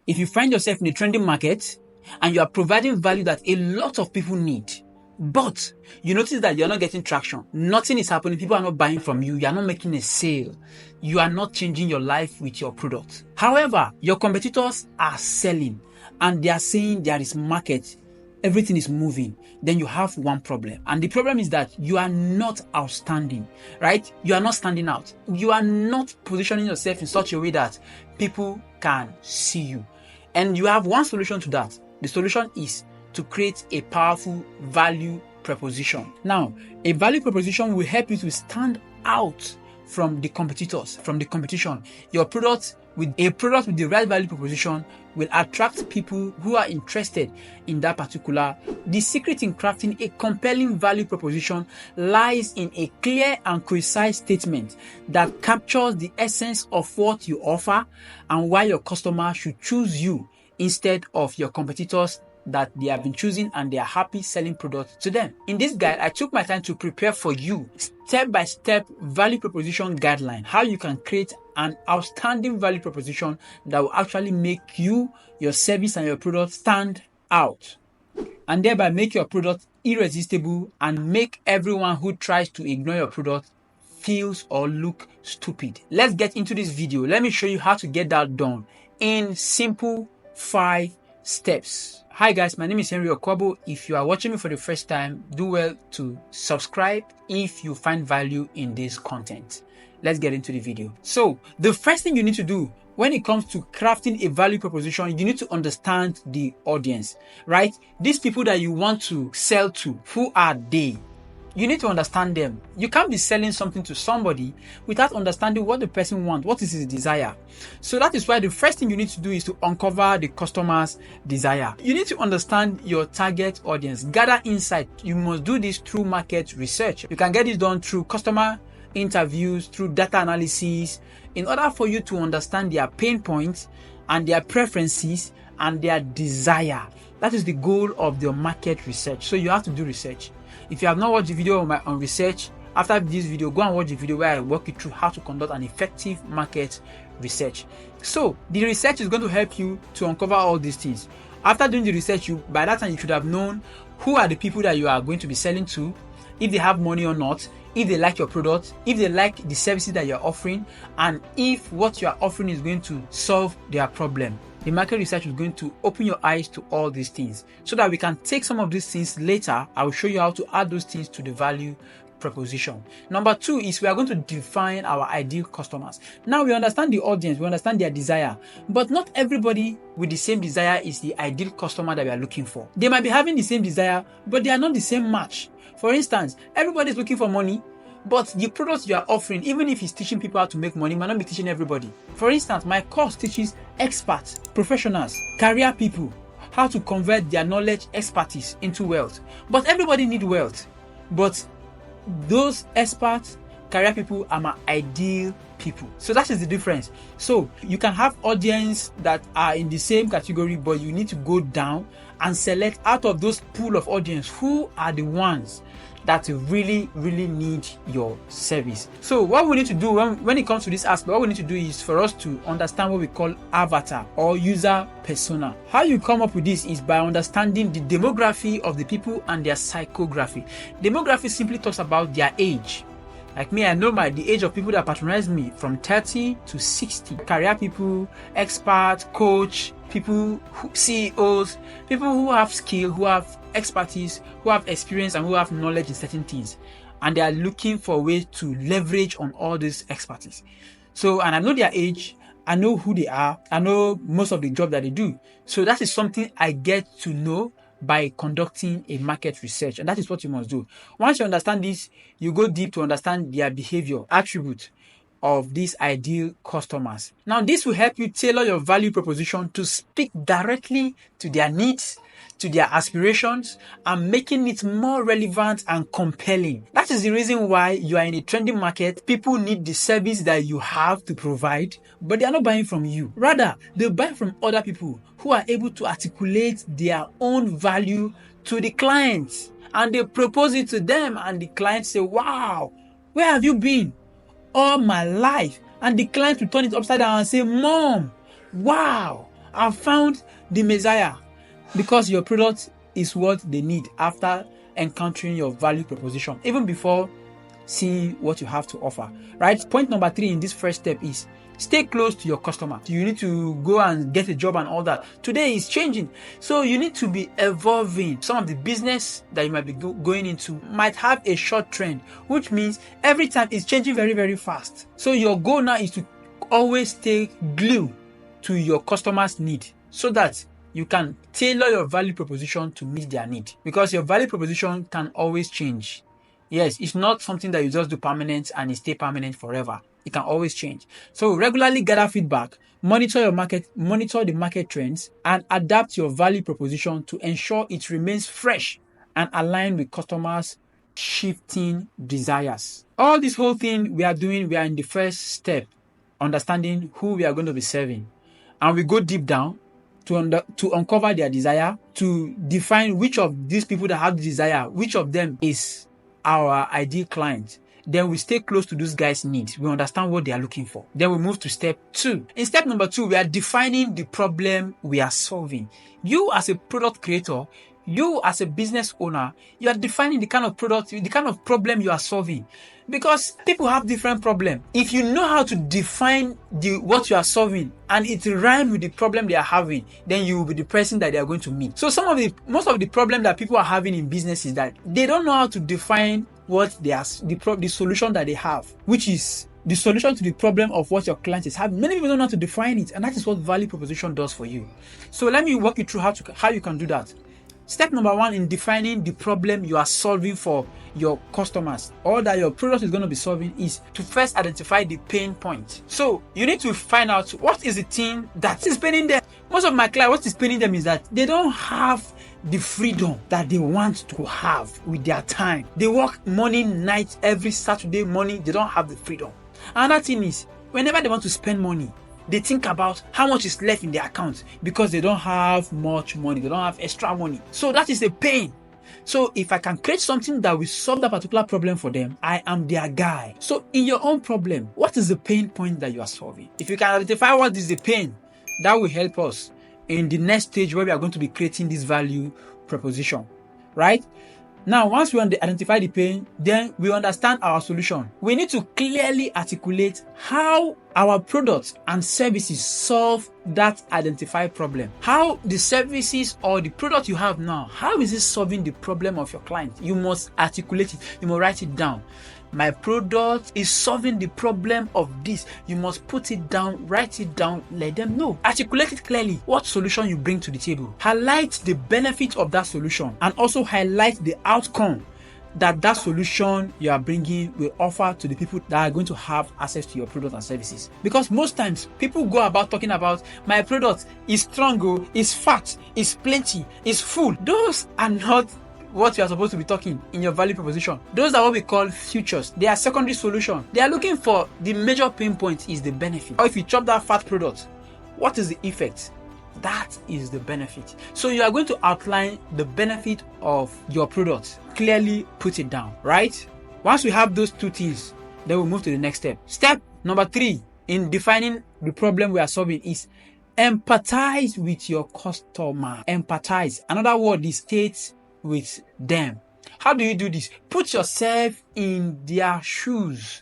If you find yourself in a trending market and you are providing value that a lot of people need, but you notice that you're not getting traction, nothing is happening, people are not buying from you, you are not making a sale, you are not changing your life with your product. However, your competitors are selling and they are saying there is market, everything is moving, then you have one problem. And the problem is that you are not outstanding, right? You are not standing out. You are not positioning yourself in such a way that people can see you. And you have one solution to that. The solution is to create a powerful value proposition. Now, a value proposition will help you to stand out from the competitors, from the competition. Your product with the right value proposition will attract people who are interested in that particular. The secret in crafting a compelling value proposition lies in a clear and concise statement that captures the essence of what you offer and why your customer should choose you instead of your competitors that they have been choosing and they are happy selling products to them. In this guide, I took my time to prepare for you step-by-step value proposition guideline, how you can create an outstanding value proposition that will actually make you, your service and your product stand out, and thereby make your product irresistible and make everyone who tries to ignore your product feels or look stupid. Let's get into this video. Let me show you how to get that done in simple 5 steps. Hi guys, my name is Okooboh. If you are watching me for the first time, do well to subscribe if you find value in this content. Let's get into the video. So the first thing you need to do when it comes to crafting a value proposition, you need to understand the audience, right? These people that you want to sell to, who are they? You need to understand them. You can't be selling something to somebody without understanding what the person wants, what is his desire. So that is why the first thing you need to do is to uncover the customer's desire. You need to understand your target audience, gather insight. You must do this through market research. You can get this done through customer interviews, through data analysis, in order for you to understand their pain points and their preferences and their desire. That is the goal of the market research. So you have to do research. If you have not watched the video on research, after this video, go and watch the video where I walk you through how to conduct an effective market research. So the research is going to help you to uncover all these things. After doing the research, by that time you should have known who are the people that you are going to be selling to, if they have money or not, if they like your product, if they like the services that you're offering, and if what you are offering is going to solve their problem. The market research is going to open your eyes to all these things so that we can take some of these things later. I will show you how to add those things to the value proposition. Number 2 is we are going to define our ideal customers. Now we understand the audience, we understand their desire, but not everybody with the same desire is the ideal customer that we are looking for. They might be having the same desire, but they are not the same match. For instance, everybody is looking for money, but the products you are offering, even if it's teaching people how to make money, might not be teaching everybody. For instance, my course teaches experts, professionals, career people, how to convert their knowledge, expertise into wealth. But everybody needs wealth. But those experts, career people are my ideal people. So that is the difference. So you can have audience that are in the same category, but you need to go down and select out of those pool of audience who are the ones that really need your service. So what we need to do when it comes to this aspect, what we need to do is for us to understand what we call avatar or user persona. How you come up with this is by understanding the demography of the people and their psychography. Demography simply talks about their age. Like me, I know the age of people that patronize me from 30 to 60. Career people, experts, coach, people, CEOs, people who have skill, who have expertise, who have experience and who have knowledge in certain things. And they are looking for ways to leverage on all this expertise. So, and I know their age, I know who they are, I know most of the job that they do. So that is something I get to know by conducting a market research, and that is what you must do. Once you understand this, you go deep to understand their behavior, attribute of these ideal customers. Now, this will help you tailor your value proposition to speak directly to their needs, to their aspirations, and making it more relevant and compelling. That is the reason why you are in a trending market. People need the service that you have to provide, but they are not buying from you. Rather, they buy from other people who are able to articulate their own value to the clients, and they propose it to them, and the clients say, wow, where have you been all my life? And the client will turn it upside down and say, Mom, wow, have found the Messiah, because your product is what they need after encountering your value proposition, even before seeing what you have to offer, right? Point number 3 in this first step is stay close to your customer. You need to go and get a job and all that. Today is changing, so you need to be evolving. Some of the business that you might be going into might have a short trend, which means every time it's changing very, very fast. So your goal now is to always stay glued to your customer's need, so that you can tailor your value proposition to meet their need, because your value proposition can always change. Yes, it's not something that you just do permanent and it stay permanent forever. It can always change. So regularly gather feedback, monitor your market, monitor the market trends, and adapt your value proposition to ensure it remains fresh and aligned with customers' shifting desires. All this whole thing we are doing, we are in the first step, understanding who we are going to be serving. And we go deep down to uncover their desire, to define which of these people that have the desire, which of them is our ideal client. Then we stay close to those guys' needs. We understand what they are looking for. Then we move to step 2. In step number 2, we are defining the problem we are solving. You as a product creator, you as a business owner, you are defining the kind of product, the kind of problem you are solving. Because people have different problems. If you know how to define what you are solving and it rhymes with the problem they are having, then you will be the person that they are going to meet. So most of the problem that people are having in business is that they don't know how to define what the solution that they have, which is the solution to the problem of what your client is having. Many people don't know how to define it, and that is what value proposition does for you. So let me walk you through how you can do that. Step number 1 in defining the problem you are solving for your customers, or that your product is going to be solving, is to first identify the pain point. So you need to find out what is the thing that is paining them. Most of my clients, what is paining them is that they don't have the freedom that they want to have with their time. They work morning, night, every Saturday morning. They don't have the freedom. Another thing is, whenever they want to spend money, they think about how much is left in their account, because they don't have much money. They don't have extra money. So that is a pain. So if I can create something that will solve that particular problem for them, I am their guy. So in your own problem, what is the pain point that you are solving? If you can identify what is the pain, that will help us in the next stage where we are going to be creating this value proposition, right? Now, once we identify the pain, then we understand our solution. We need to clearly articulate how our products and services solve that identified problem. How the services or the product you have now, how is it solving the problem of your client? You must articulate it. You must write it down. My product is solving the problem of this. You must put it down, write it down, let them know. Articulate it clearly what solution you bring to the table. Highlight the benefit of that solution, and also highlight the outcome that solution you are bringing will offer to the people that are going to have access to your product and services. Because most times people go about talking about my product is strong, is fat, is plenty, is full. Those are not what you are supposed to be talking in your value proposition. Those are what we call futures. They are secondary solution. They are looking for the major pain point is the benefit. Or if you chop that fat product, what is the effect? That is the benefit. So you are going to outline the benefit of your product. Clearly put it down, right? Once we have those two things, then we'll move to the next step. Step number 3 in defining the problem we are solving is empathize with your customer. Empathize. Another word is state with them. How do you do this? Put yourself in their shoes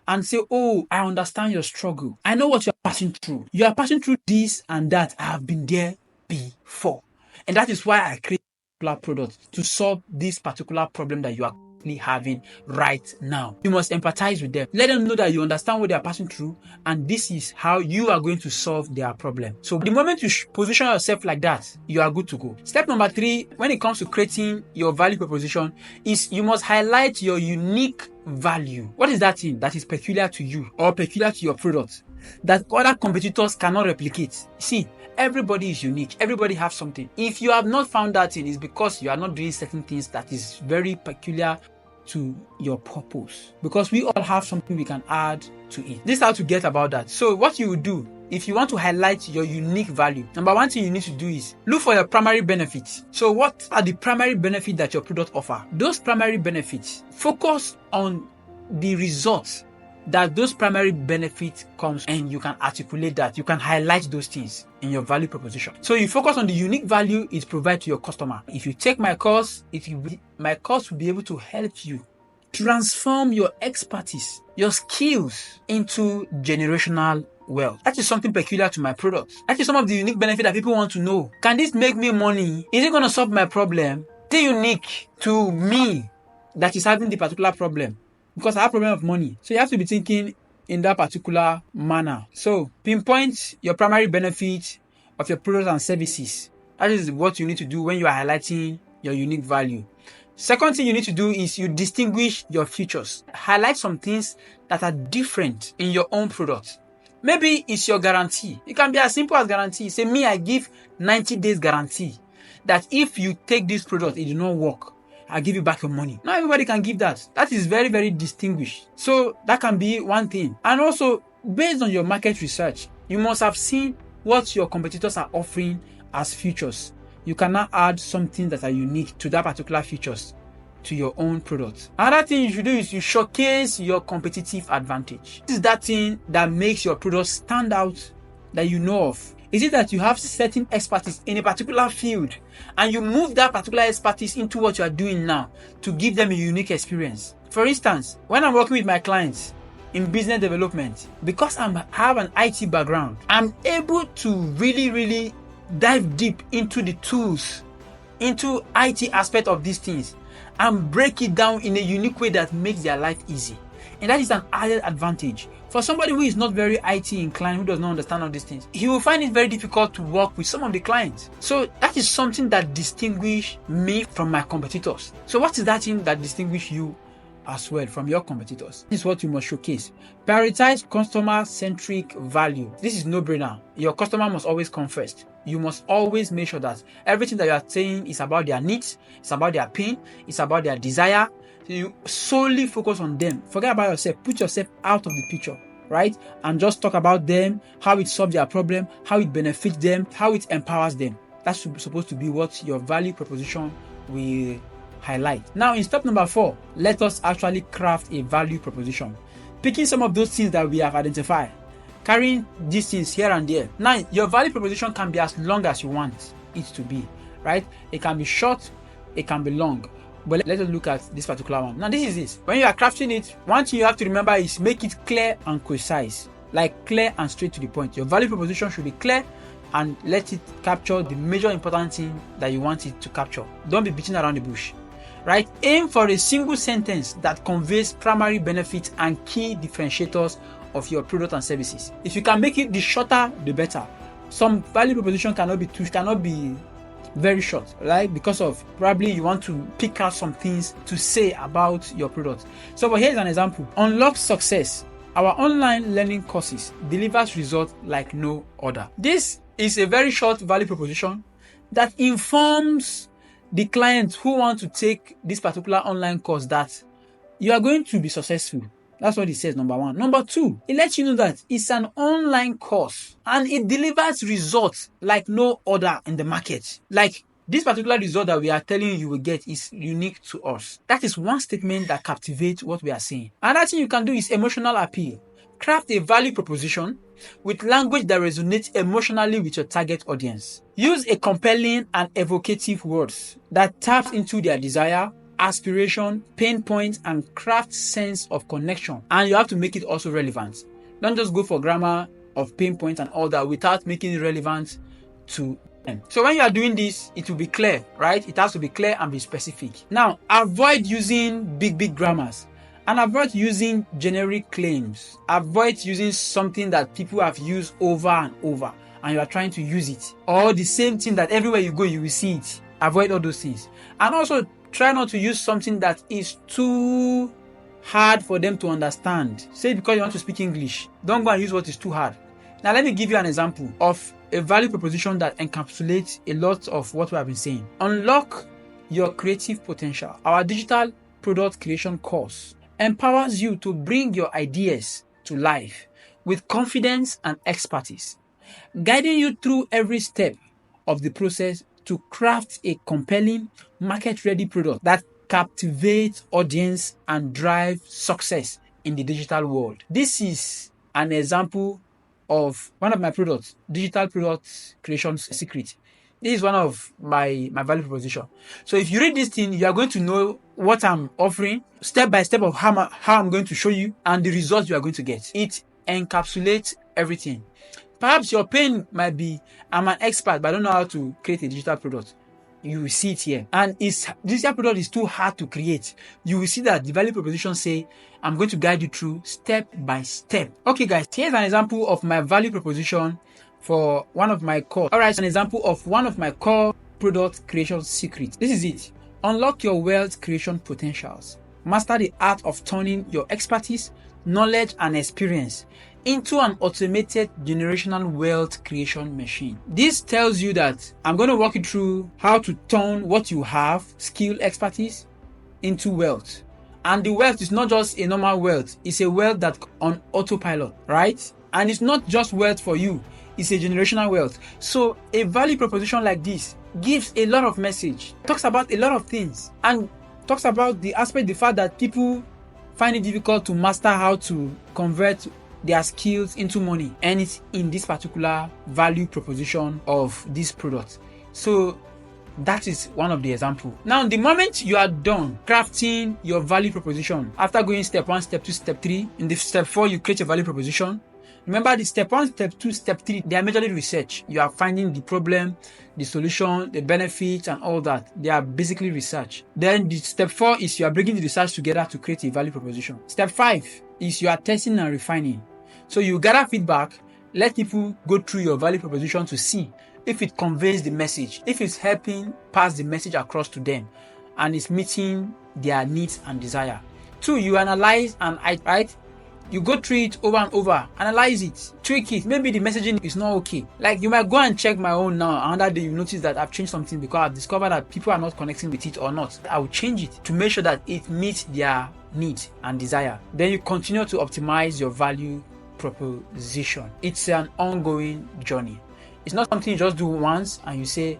and say, oh, I understand your struggle. I know what you are passing through. You are passing through this and that. I have been there before. And that is why I create a product to solve this particular problem that you are having right now. You must empathize with them. Let them know that you understand what they are passing through, and this is how you are going to solve their problem. So the moment you position yourself like that, you are good to go. Step number 3, when it comes to creating your value proposition, is you must highlight your unique value. What is that thing that is peculiar to you or peculiar to your product that other competitors cannot replicate? See, everybody is unique. Everybody has something. If you have not found that thing, it's because you are not doing certain things that is very peculiar to your purpose. Because we all have something we can add to it. This is how to get about that. So what you will do, if you want to highlight your unique value, number 1 thing you need to do is look for your primary benefits. So what are the primary benefits that your product offer? Those primary benefits, focus on the results that those primary benefits comes and you can articulate that. You can highlight those things in your value proposition. So you focus on the unique value it provides to your customer. If you take my course, my course will be able to help you transform your expertise, your skills into generational wealth. That is something peculiar to my product. That is some of the unique benefits that people want to know. Can this make me money? Is it going to solve my problem? Is it unique to me that is having the particular problem? Because I have a problem of money. So you have to be thinking in that particular manner. So pinpoint your primary benefit of your products and services. That is what you need to do when you are highlighting your unique value. Second thing you need to do is you distinguish your features. Highlight some things that are different in your own product. Maybe it's your guarantee. It can be as simple as guarantee. Say, me, I give 90 days guarantee that if you take this product, it will not work, I'll give you back your money. Not everybody can give that. That is very, very distinguished. So that can be one thing. And also, based on your market research, you must have seen what your competitors are offering as features. You cannot add something that are unique to that particular features to your own product. Another thing you should do is you showcase your competitive advantage. This is that thing that makes your product stand out that you know of. Is it that you have certain expertise in a particular field and you move that particular expertise into what you are doing now to give them a unique experience? For instance, when I'm working with my clients in business development, because I have an IT background, I'm able to really dive deep into the tools, into IT aspect of these things, and break it down in a unique way that makes their life easy. And that is an added advantage. For somebody who is not very IT inclined, who does not understand all these things, he will find it very difficult to work with some of the clients. So that is something that distinguishes me from my competitors. So what is that thing that distinguishes you as well from your competitors? This is what you must showcase. Prioritize customer-centric value. This is no-brainer. Your customer must always come first. You must always make sure that everything that you are saying is about their needs, it's about their pain, it's about their desire. So you solely focus on them. Forget about yourself. Put yourself out of the picture, right? And just talk about them, how it solves their problem, how it benefits them, how it empowers them. That's supposed to be what your value proposition will highlight. Now, in step number 4, let us actually craft a value proposition. Picking some of those things that we have identified, carrying these things here and there. Now, your value proposition can be as long as you want it to be, right? It can be short, it can be long. But let us look at this particular one. Now, this is it. When you are crafting it, one thing you have to remember is make it clear and concise, like clear and straight to the point. Your value proposition should be clear and let it capture the major important thing that you want it to capture. Don't be beating around the bush, right? Aim for a single sentence that conveys primary benefits and key differentiators of your product and services. If you can make it the shorter, the better. Some value proposition cannot be very short, right? Because of probably you want to pick out some things to say about your product. So, but here's an example. Unlock success. Our online learning courses delivers results like no other. This is a very short value proposition that informs the client who want to take this particular online course that you are going to be successful. That's what it says, number 1. Number 2, it lets you know that it's an online course and it delivers results like no other in the market. Like this particular result that we are telling you will get is unique to us. That is one statement that captivates what we are saying. Another thing you can do is emotional appeal. Craft a value proposition with language that resonates emotionally with your target audience. Use a compelling and evocative words that taps into their desire, aspiration, pain points, and craft sense of connection. And you have to make it also relevant. Don't just go for grammar of pain points and all that without making it relevant to them. So when you are doing this, it will be clear, right? It has to be clear and be specific. Now, avoid using big grammars and avoid using generic claims. Avoid using something that people have used over and over and you are trying to use it. Or the same thing that everywhere you go, you will see it. Avoid all those things. And also, try not to use something that is too hard for them to understand. Say because you want to speak English, don't go and use what is too hard. Now let me give you an example of a value proposition that encapsulates a lot of what we have been saying. Unlock your creative potential. Our digital product creation course empowers you to bring your ideas to life with confidence and expertise, guiding you through every step of the process to craft a compelling, market-ready product that captivates audience and drives success in the digital world. This is an example of one of my products, digital product creation secret. This is one of my value proposition. So if you read this thing, you are going to know what I'm offering, step by step of how I'm going to show you, and the results you are going to get. It encapsulates everything. Perhaps your pain might be, I'm an expert, but I don't know how to create a digital product. You will see it here. And digital product is too hard to create. You will see that the value proposition say, I'm going to guide you through step by step. Okay, guys, here's an example of my value proposition for one of my core. All right, an example of one of my core product creation secrets. This is it. Unlock your wealth creation potentials. Master the art of turning your expertise, knowledge, and experience into an automated generational wealth creation machine. This tells you that I'm going to walk you through how to turn what you have, skill, expertise, into wealth. And the wealth is not just a normal wealth. It's a wealth that's on autopilot, right? And it's not just wealth for you. It's a generational wealth. So a value proposition like this gives a lot of message, talks about a lot of things, and talks about the fact that people find it difficult to master how to convert their skills into money, and it's in this particular value proposition of this product. So that is one of the examples. Now, the moment you are done crafting your value proposition, after going step 1, step 2, step 3, in the step 4, you create your value proposition. Remember, the step 1, step 2, step 3, they are majorly research. You are finding the problem, the solution, the benefits, and all that. They are basically research. Then the step 4 is you are bringing the research together to create a value proposition. Step 5 is you are testing and refining. So you gather feedback, let people go through your value proposition to see if it conveys the message, if it's helping pass the message across to them, and it's meeting their needs and desire. 2, you analyze and right? You go through it over and over, analyze it, tweak it. Maybe the messaging is not okay. Like, you might go and check my own now. Another day you notice that I've changed something because I've discovered that people are not connecting with it or not. I will change it to make sure that it meets their need and desire. Then you continue to optimize your value proposition. It's an ongoing journey. It's not something you just do once and you say,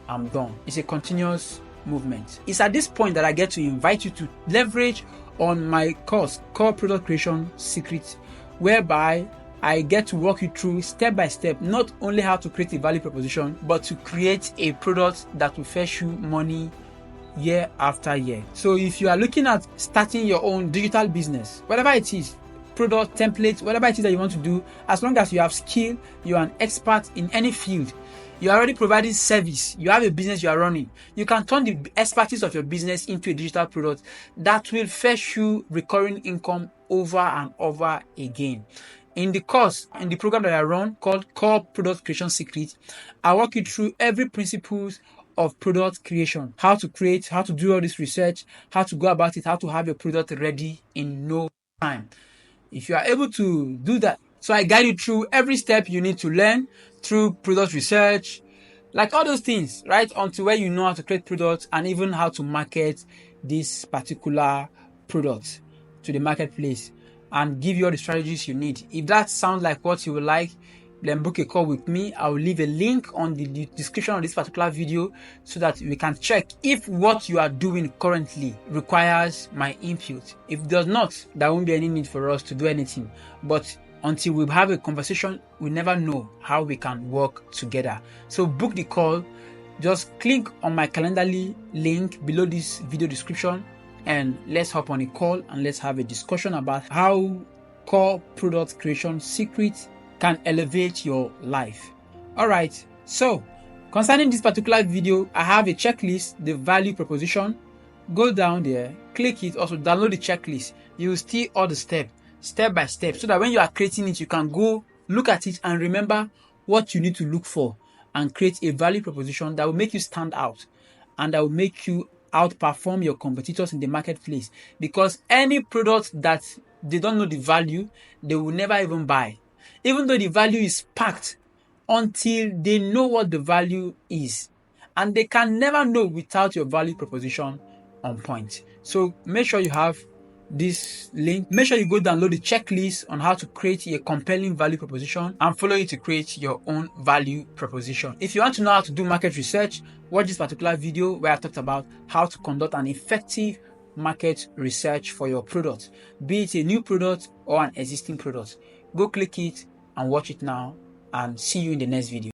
I'm done. It's a continuous movement. It's at this point that I get to invite you to leverage on my course, Core Product Creation Secrets, whereby I get to walk you through step by step, not only how to create a value proposition, but to create a product that will fetch you money year after year. So if you are looking at starting your own digital business, whatever it is, product, templates, whatever it is that you want to do, as long as you have skill, you are an expert in any field, you are already providing service, you have a business you are running, you can turn the expertise of your business into a digital product that will fetch you recurring income over and over again. In the course, in the program that I run called Core Product Creation Secrets, I walk you through every principles of product creation, how to create, how to do all this research, how to go about it, how to have your product ready in no time. If you are able to do that, so I guide you through every step you need to learn through product research, like all those things, right? Until where you know how to create products and even how to market this particular product to the marketplace and give you all the strategies you need. If that sounds like what you would like, then book a call with me. I will leave a link on the description of this particular video so that we can check if what you are doing currently requires my input. If it does not, there won't be any need for us to do anything. But until we have a conversation, we never know how we can work together. So book the call. Just click on my Calendly link below this video description and let's hop on a call and let's have a discussion about how Core Product Creation Secrets can elevate your life. All right, so concerning this particular video, I have a checklist, the value proposition. Go down there, click it, also download the checklist. You will see all the steps, step by step, so that when you are creating it, you can go look at it and remember what you need to look for and create a value proposition that will make you stand out and that will make you outperform your competitors in the marketplace. Because any product that they don't know the value, they will never even buy. Even though the value is packed, until they know what the value is. And they can never know without your value proposition on point. So make sure you have this link. Make sure you go download the checklist on how to create a compelling value proposition and follow it to create your own value proposition. If you want to know how to do market research, watch this particular video where I talked about how to conduct an effective market research for your product, be it a new product or an existing product. Go click it and watch it now, and see you in the next video.